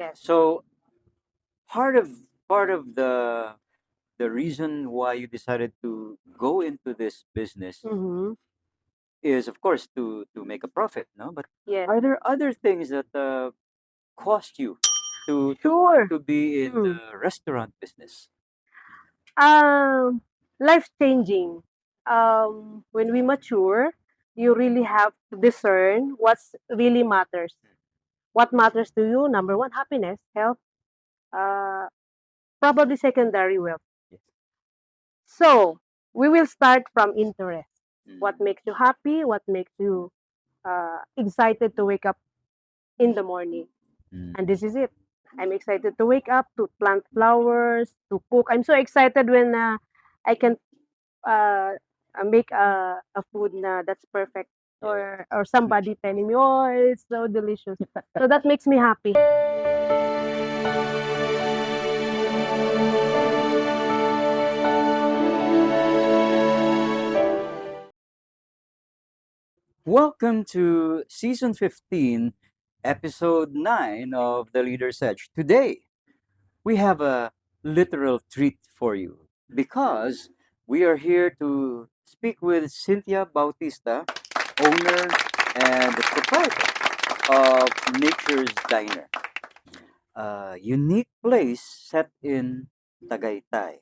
Yes. So part of part of the reason why you decided to go into this business Mm-hmm. is, of course, to make a profit, no? But Yes. are there other things that cost you to want Sure. to be in Mm. the restaurant business? Um, Life changing. When we mature, you really have to discern what's really matters. What matters to you? Number one, happiness, health, uh, probably secondary wealth. Yes. So we will start from interest. Mm. What makes you happy? What makes you excited to wake up in the morning? Mm. And this is it. I'm excited to wake up, to plant flowers, to cook. I'm so excited when I can uh, make a food na that's perfect, Yeah. or somebody telling me, oh, it's so delicious. So that makes me happy. Welcome to season 15, episode 9 of The Leader's Edge. Today, we have a literal treat for you because we are here to speak with Cynthia Bautista, owner and the proprietor of Nature's Diner, a unique place set in Tagaytay.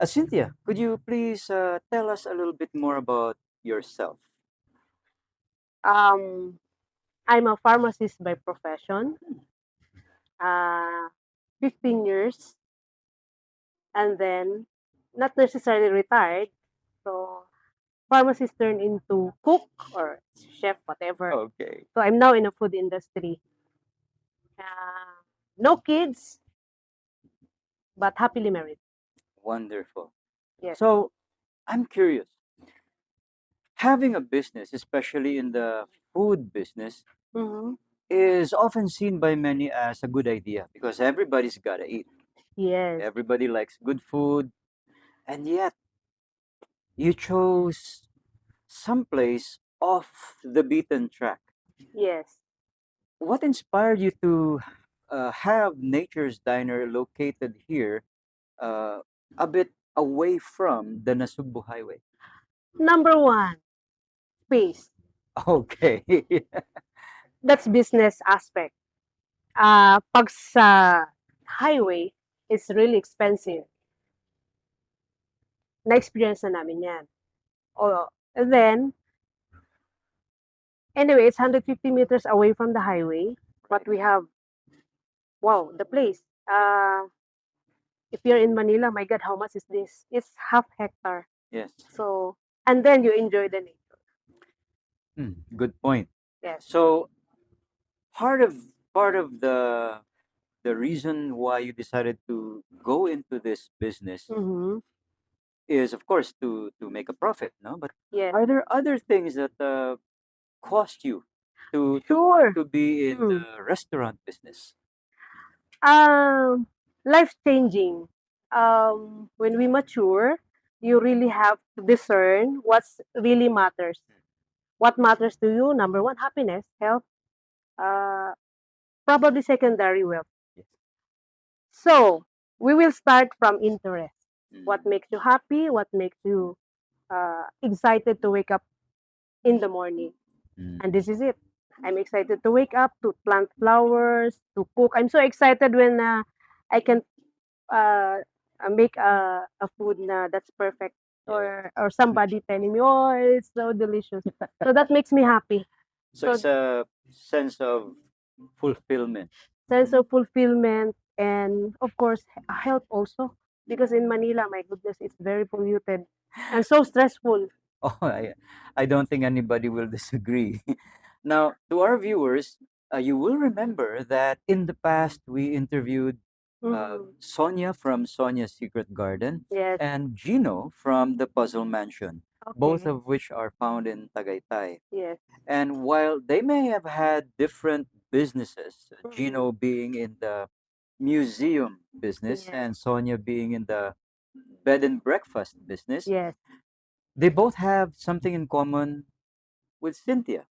Cynthia, could you please tell us a little bit more about yourself? Um, I'm a pharmacist by profession, uh, 15 years, and then not necessarily retired. So pharmacist turned into cook or chef, whatever. Okay, So I'm now in the food industry. Uh, no kids, but happily married. wonderful. Yes. So, I'm curious, having a business, especially in the food business, Mm-hmm. is often seen by many as a good idea because everybody's got to eat. Yes. Everybody likes good food, and yet you chose someplace off the beaten track. Yes. What inspired you to have Nature's Diner located here, uh, a bit away from the Nasugbu Highway? Number one, space. Okay. That's business aspect. Pag sa highway, it's really expensive. Na-experience na namin yan. Oh, and then, anyway, it's 150 meters away from the highway. But we have, wow, the place. If you're in Manila, my God, how much is this? It's half hectare. Yes. So, and then you enjoy the nature. Good point. Yes. So part of part of the reason why you decided to go into this business Mm-hmm. is, of course, to make a profit, no? But Yes. are there other things that cost you to want Sure. to be in Mm. the restaurant business? Um, Life changing. When we mature, you really have to discern what's really matters. What matters to you? Number one, happiness, health, uh, probably secondary wealth. Yes. So we will start from interest. What Mm. makes you happy? What makes you excited to wake up in the morning? Mm. And this is it. I'm excited to wake up, to plant flowers, to cook. I'm so excited when I can uh, make a food na that's perfect, Yeah. or somebody telling me, oh, it's so delicious. So that makes me happy. So So it's a sense of fulfillment. sense of fulfillment, and of course health also, because in Manila, my goodness, it's very polluted and so stressful. Oh, I don't think anybody will disagree. Now, to our viewers, you will remember that in the past we interviewed Mm, Sonia from Sonia's Secret Garden yes. and Gino from the Puzzle Mansion, both Okay. of which are found in Tagaytay. Yes. And while they may have had different businesses, Mm, Gino being in the museum business yes. and Sonia being in the bed and breakfast business, Yes. they both have something in common with Cynthia.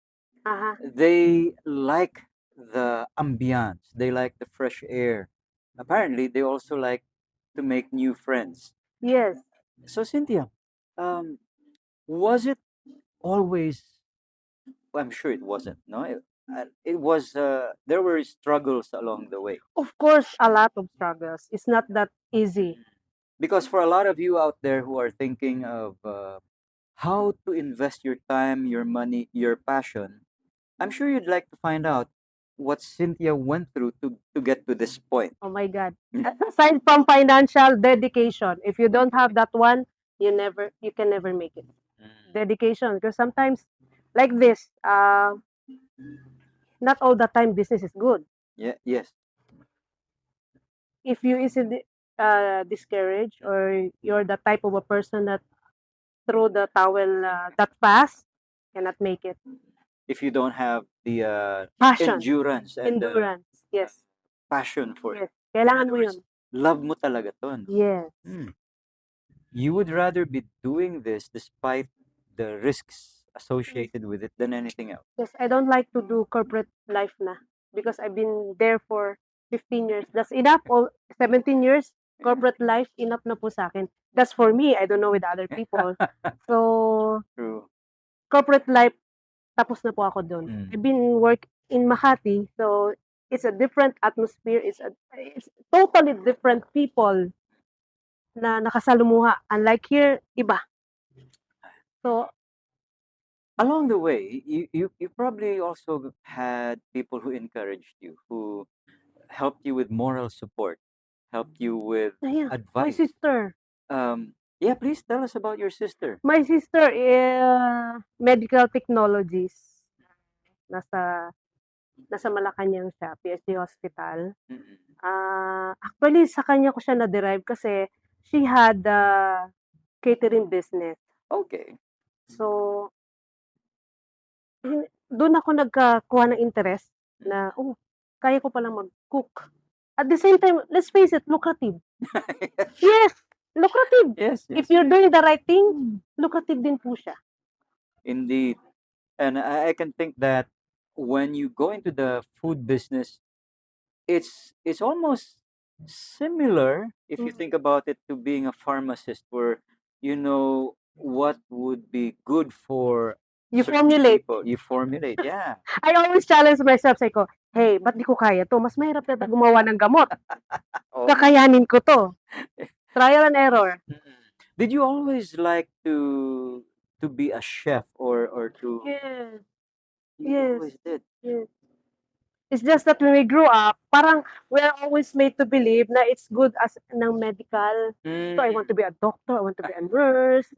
Uh-huh. They like the ambiance. They like the fresh air. Apparently, they also like to make new friends. Yes. So, Cynthia, um, was it always? Well, I'm sure it wasn't. No, it was. There were struggles along the way. Of course, a lot of struggles. It's not that easy. Because for a lot of you out there who are thinking of how to invest your time, your money, your passion, I'm sure you'd like to find out what Cynthia went through to get to this point. Oh my God. Aside from financial dedication, if you don't have that one, you can never make it. Dedication, because sometimes, like this, not all the time business is good. Yeah, yes. If you easily discouraged, or you're the type of a person that throw the towel that fast, cannot make it. If you don't have the Passion, endurance and endurance. Yes, passion for it. yes. Kailangan In other mo words, yun. love mo talaga to, no? Yes. You would rather be doing this despite the risks Yes. associated with it than anything else. Yes, I don't like to do corporate life na, because I've been there for 15 years. That's enough. Or 17 years, corporate life, enough na po sa akin. That's for me. I don't know with other people. So, True. corporate life, tapos na po ako doon. Mm. I've been work in Makati, so it's a different atmosphere. It's totally different people na nakasalumuha. Unlike here, iba. So, Along the way, you probably also had people who encouraged you, who helped you with moral support, helped you with ayan, my advice. sister. Yeah, please tell us about your sister. My sister, medical technologies. Nasa nasa Malacanang siya, PSG Hospital. Mm-mm. Actually sa kanya ko siya na-derive kasi she had a catering business. Okay. So, do'n ako nagkakuha ng interest na, "Oh, kaya ko palang mag-cook." At the same time, let's face it, lucrative. Yes, lucrative. Yes, If yes. you're doing the right thing, lucrative din po siya. Indeed. And I can think that when you go into the food business, it's almost similar if you Mm. think about it to being a pharmacist where you know what would be good for You certain formulate. people. You formulate, yeah. I always challenge myself, sabi ko, "Hey, ba't di ko kaya 'to? Mas mahirap yata gumawa ng gamot. Oh. Kakayanin ko 'to." Trial and error. Mm-mm. Did you always like to be a chef or to Yes, you yes, always did? yes. It's just that when we grew up, parang we're always made to believe na it's good as ng medical. So I want to be a doctor, I want to be a nurse,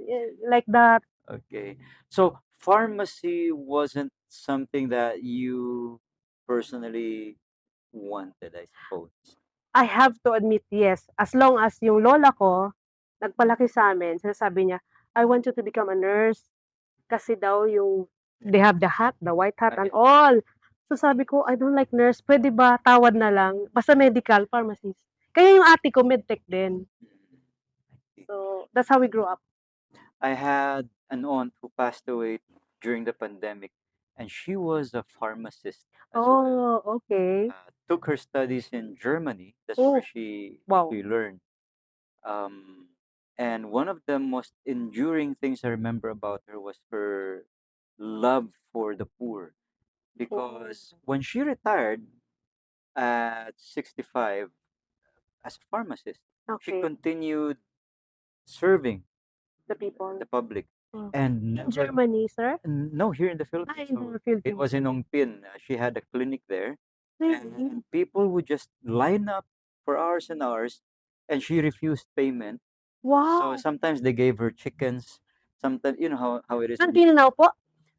like that. Okay. So pharmacy wasn't something that you personally wanted, I suppose. I have to admit, yes, as long as yung lola ko nagpalaki sa'min, sinasabi niya, "I want you to become a nurse." Kasi daw yung they have the hat, the white hat and all. So sabi ko, "I don't like nurse, puwede ba tawad na lang, basta medical, pharmacist." Kaya yung ate ko medtech din. So, that's how we grew up. I had an aunt who passed away during the pandemic, and she was a pharmacist as well. Oh, okay. Took her studies in Germany. That's Oh, where wow. she learned. Um, and one of the most enduring things I remember about her was her love for the poor. Because when she retired at 65 as a pharmacist, she Okay. continued serving The people. the public. Oh. And In never, Germany, sir? no, here in the Ah, Philippines. in So the it was Philippines. in Ongpin. She had a clinic there. Really? And people would just line up for hours and hours, and she refused payment. So Wow. sometimes they gave her chickens. Sometimes, you know how it is. Until now po?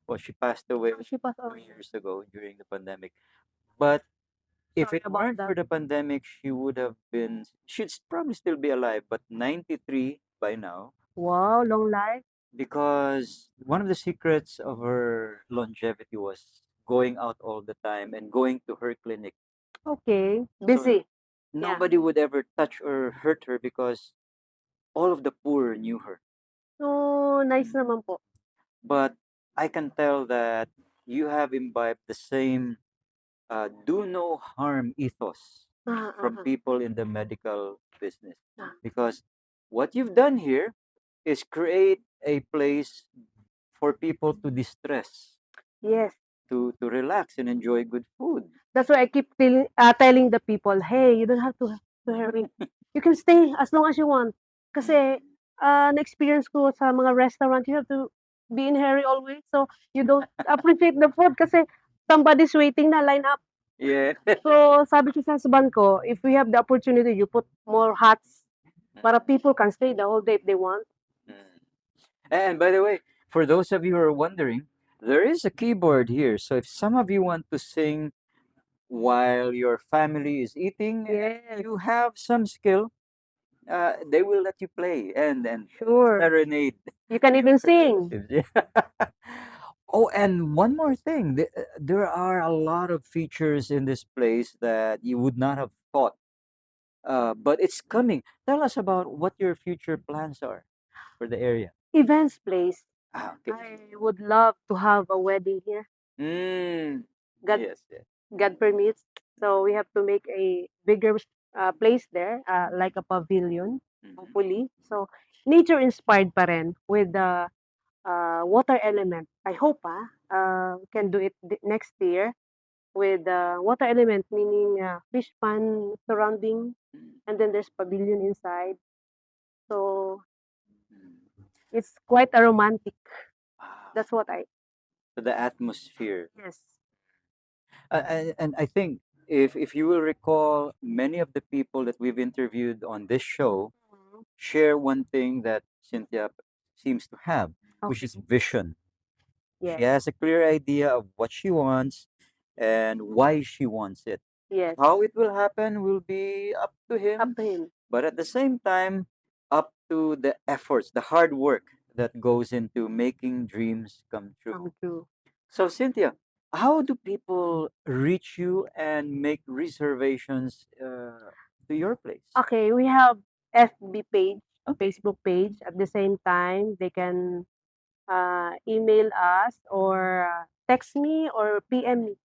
Well, she passed away She passed 2 years ago during the pandemic. But if Sorry it about weren't for that. the pandemic, she'd probably still be alive, but 93 by now. Wow, long life. Because one of the secrets of her longevity was going out all the time and going to her clinic. Okay. So Busy. Yeah. nobody would ever touch or hurt her because all of the poor knew her. Oh, nice naman po. But I can tell that you have imbibed the same do no harm ethos from Uh-huh. people in the medical business. Ah, Because what you've done here is create a place for people to distress, yes. to relax and enjoy good food. That's why I keep telling the people, hey, you don't have to hurry. You can stay as long as you want. Kasi, na-experience ko sa mga restaurant, you have to be in hurry always. So, you don't appreciate the food kasi somebody's waiting na line up. Yeah. So, sabi ko sa husband ko, if we have the opportunity, you put more hats para people can stay the whole day if they want. Mm. And by the way, for those of you who are wondering, there is a keyboard here. So if some of you want to sing while your family is eating, Yes, you have some skill, they will let you play and sure. serenade You can your even sing. relatives. Yeah. Oh, and one more thing, there are a lot of features in this place that you would not have thought, but it's coming. Tell us about what your future plans are for the area. Events place. Ah, okay. I would love to have a wedding here. Mm, God yes, yes. God permits. So we have to make a bigger place there, like a pavilion, Mhm. hopefully. So nature inspired pa rin with the water element. I hope we can do it next year with water element, meaning fish pond surrounding, Mm, and then there's pavilion inside. So mm. it's quite a romantic. Ah, That's what I so the atmosphere. yes. And I think if you will recall, many of the people that we've interviewed on this show Mhm. share one thing that Cynthia seems to have, which Okay. is vision. She Yes. has a clear idea of what she wants and why she wants it. Yes. How it will happen will be up to Up him, to him. but at the same time, up to the efforts, the hard work that goes into making dreams come true. Come true. So, Cynthia, how do people reach you and make reservations to your place? Okay, we have FB page, Okay. Facebook page. At the same time, they can email us or text me or PM me.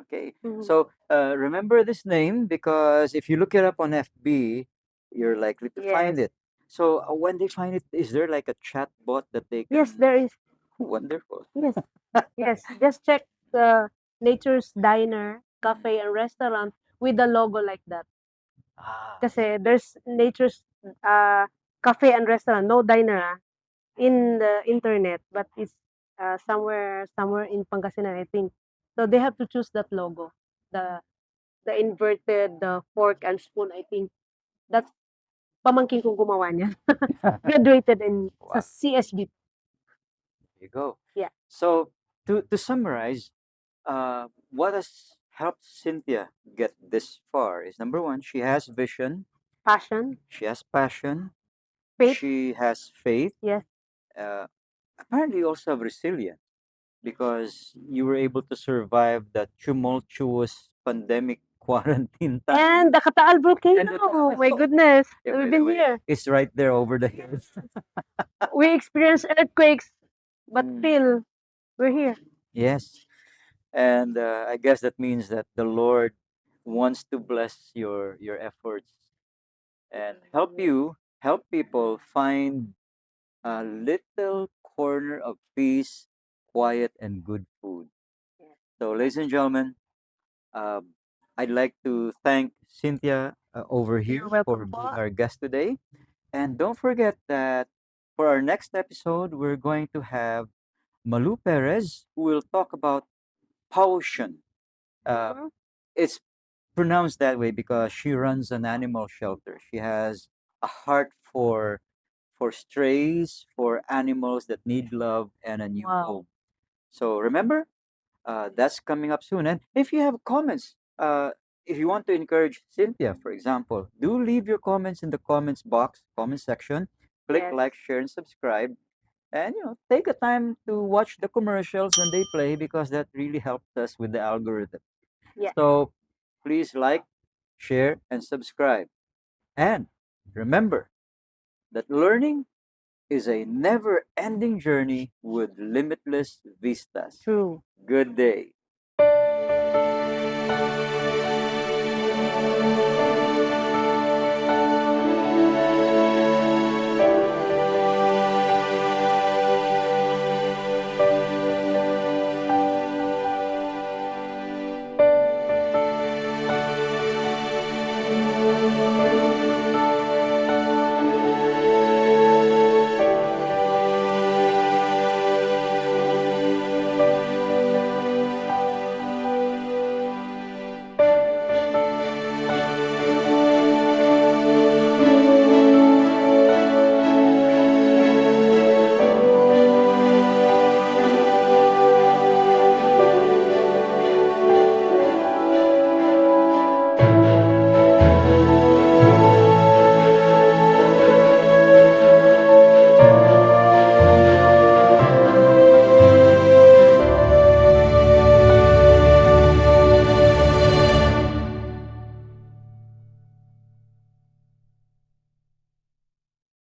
Okay. Mhm. So, remember this name because if you look it up on FB, you're likely to find Yes. it. So, when they find it, is there like a chat bot that they Yes, can? there is. Wonderful. Yes. Yes. Just check Nature's Diner, Mm. Cafe, and Restaurant with the logo like that. Ah, Kasi there's Nature's uh, Cafe and Restaurant, no diner in the internet, but it's somewhere in Pangasinan, I think. So they have to choose that logo, the the inverted the fork and spoon. I think that's pamangkin kong gumawa niyan. Graduated in sa wow. CSB. There you go. Yeah, So, to summarize, what has helped Cynthia get this far is number one, she has vision, passion, she has passion, faith. she has faith, Yes, uh, apparently you also have resilience because you were able to survive that tumultuous pandemic quarantine time. and the Kataal And volcano. the Oh my Tagaytay. goodness, Yeah, we've by the been way, here. it's right there over the hills. We experienced earthquakes, but Mm. still we're here. Yes. And I guess that means that the Lord wants to bless your efforts and help you help people find a little corner of peace, quiet, and good food. Yes. So, ladies and gentlemen, uh, I'd like to thank Cynthia over You're here for welcome being po. our guest today. And don't forget that for our next episode, we're going to have Malu Perez, who will talk about potion. Uh, Mhm. it's pronounced that way because she runs an animal shelter. She has a heart for strays, for animals that need love and a new Wow. home. So remember, that's coming up soon. And if you have comments, if you want to encourage Cynthia, for example, do leave your comments in the comments box, comment section. Click Yes. like, share, and subscribe. And take a time to watch the commercials when they play because that really helps us with the algorithm. Yeah. So please like, share, and subscribe. And remember that learning is a never ending journey with limitless vistas. True. Good day.